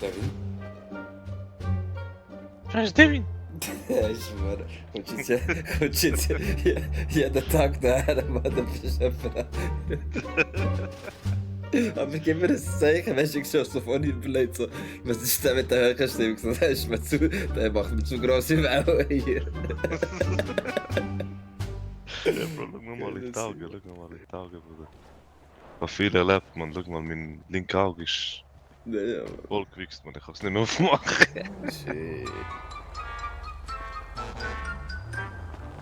Devin? Scheiß Devin! Ja, ich schwöre. Kommst jetzt jeden Tag daher, Mann, das ist einfach... Aber gib mir ein Zeichen, weißt du, ich schon so vorhin überlegt, so, was ist denn mit der Höhenstimmung? So, der ist mir zu, der macht mir zu grosse Wellen hier. Ja, Bro, schau mal in die Augen, Bruder. Was viel erlebt, man. Schau mal, mein linker Auge ist Ja, voll gewichst, man. Ich kann es nicht mehr aufmachen. shit.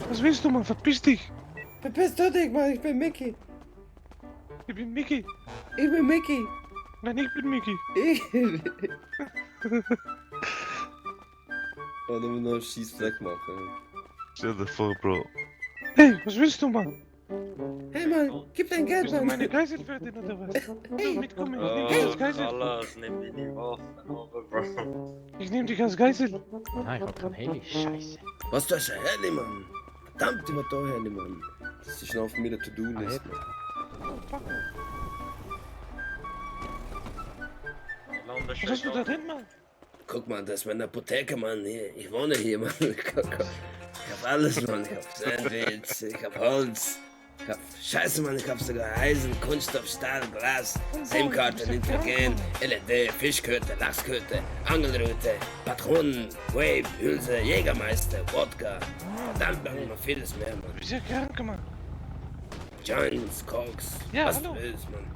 Was willst du, Mann? Verpiss dich! Verpiss du dich, Mann, ich bin Mickey. Ich bin Mickey! Ich bin Mickey. Nein, ich bin Mickey! Ich... Oh, dann noch einen scheiß Fleck machen. Stell dir vor, Bro. Hey, was willst du, Mann? Hey, Mann, gib dein Geld, Bist du Mann. meine Geiselführerin oder was? Hey. Mitkommen, ich nehm dich als Geisel! Alles, nimm mich nicht Waffen, Bro. Ich nehm dich als Geisel! Nein, ich hab kein Heli. Scheiße. Was, du hast ein Heli, Mann? Verdammt, ich war da Heli, Mann. Das ist noch auf meiner To-Do-List, Mann. Was hast du da drin, Mann? Guck mal, das ist meine Apotheke, Mann. Hier, ich wohne hier, Mann. Ich hab alles, Mann. Ich hab Sandwich, ich hab Holz. Ich hab Scheiße, Mann. Ich hab sogar Eisen, Kunststoff, Stahl, Glas, SIM-Karte, Nitrogen, LED, Fischköte, Lachsköte, Angelrute, Patronen, Wave, Hülse, Jägermeister, Wodka. Verdammt, Mann, noch vieles mehr, Mann. Du bist ja krank, Mann! Joints, Coks, Ja, was hallo. du willst, Mann.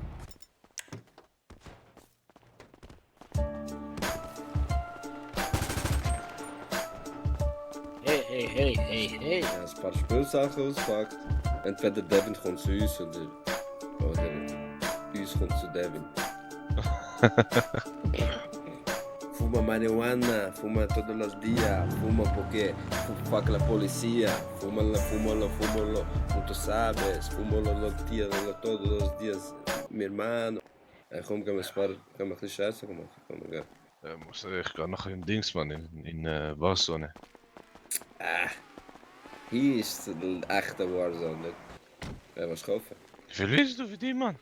Hey. Ja, ein paar Spielsachen auspackt. Entweder Devin kommt zu uns oder uns kommt zu Devin. Fuma marihuana, fuma todos los días, fuma porque fuck la policía, fúmalo, tú sabes, fúmalo todos los días, mi hermano. Komm, gehen wir ein bisschen Scheiße machen. Komm, gell. Ich gehe nachher in Dings, man, in Warzone. Hier ist ein echter Warzone. Wer was kaufen? Wie viel willst du für die, Mann?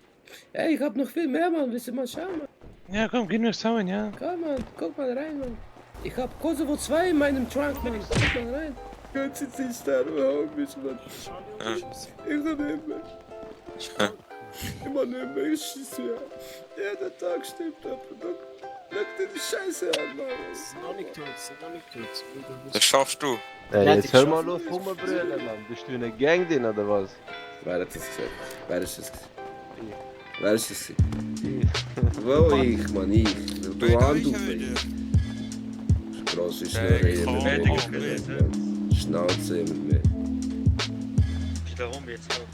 Hey, ich hab noch viel mehr, Mann. Willst du mal schauen, Mann? Ja, komm, gehen wir schauen, ja? Komm, Mann, guck mal rein, Mann. Ich hab Kosovo 2 in meinem Trunk, Mann. Guck mal rein. Kannst du nicht sterben, Homies, Mann. Ich kann nicht mehr. Ich kann nicht mehr, ich schieße ja. Jeden Tag stirbt jemand. Leg dir die Scheiße an, Mann. Noch nicht tot. Das schaffst du. Ey, Ja, jetzt die hör mal schaffen auf das. rumbrüllen, Mann. Bist du in einer Gang drin oder was? Wer hat das gesagt? Wer ist das? Wer ist das? Wo ich, Mann, ich. Du Hand auf. Grosse Schnurre, Schnauze immer mehr. Warum jetzt noch?